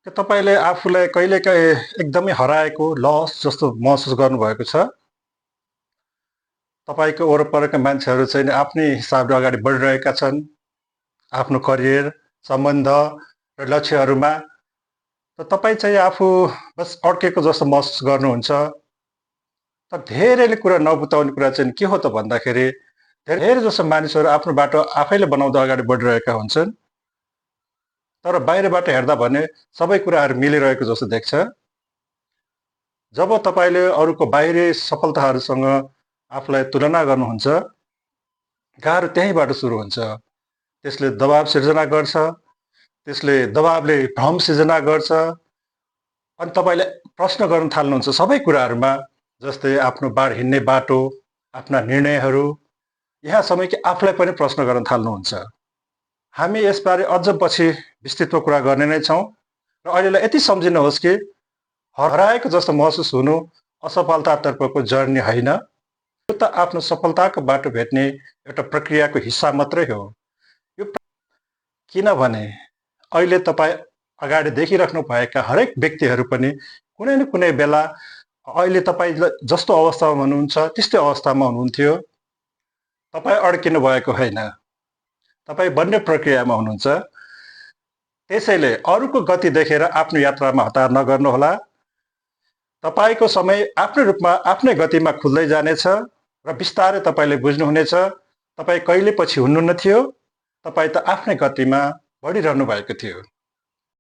के तपाईँले आफूलाई कहिलेकाहीँ एकदमै हराएको लस जस्तो महसुस गर्नुभएको छ? तपाईँको वरपरका मान्छेहरू चाहिँ आफ्नै हिसाबले अगाडि बढिरहेका छन्, आफ्नो करियर, सम्बन्ध र लक्ष्यहरूमा। त तपाईँ चाहिँ आफू बस अड्केको जस्तो महसुस गर्नुहुन्छ। तर धेरैले कुरा नबुझाउने कुरा चाहिँ के हो त भन्दाखेरि, धेरै जसो मानिसहरू आफ्नो बाटो आफैले बनाउँदै अगाडि बढिरहेका हुन्छन्। तर बाहिरबाट हेर्दा भने सबै कुराहरू मिलिरहेको जस्तो देख्छ। जब तपाईँले अरूको बाहिरी सफलताहरूसँग आफूलाई तुलना गर्नुहुन्छ, गाह्रो त्यहीँबाट सुरु हुन्छ। त्यसले दबाव सिर्जना गर्छ, त्यसले दबावले भ्रम सिर्जना गर्छ। अनि तपाईँले प्रश्न गर्न थाल्नुहुन्छ सबै कुराहरूमा, जस्तै आफ्नो हिँड्ने बाटो, आफ्ना निर्णयहरू, यहाँसम्म कि आफूलाई पनि प्रश्न गर्न थाल्नुहुन्छ। हामी यसबारे अझ पछि विस्तृतमा कुरा गर्ने नै छौँ र अहिलेलाई यति सम्झिनुहोस् कि हराएको जस्तो महसुस हुनु असफलतातर्फको जर्नी होइन। यो त आफ्नो सफलताको बाटो भेट्ने एउटा प्रक्रियाको हिस्सा मात्रै हो। यो किनभने अहिले तपाईँ अगाडि देखिराख्नु भएका हरेक व्यक्तिहरू पनि कुनै न कुनै बेला अहिले तपाईँ जस्तो अवस्थामा हुनुहुन्छ त्यस्तै अवस्थामा हुनुहुन्थ्यो। तपाईँ अड्किनु भएको होइन, तपाईँ बन्ने प्रक्रियामा हुनुहुन्छ। त्यसैले अरूको गति देखेर आफ्नो यात्रामा हतार नगर्नुहोला। तपाईँको समय आफ्नै रूपमा आफ्नै गतिमा खुल्दै जानेछ र बिस्तारै तपाईँले बुझ्नुहुनेछ तपाईँ कहिले पछि हुनुहुन्न थियो, तपाईँ त आफ्नै गतिमा बढिरहनु भएको थियो।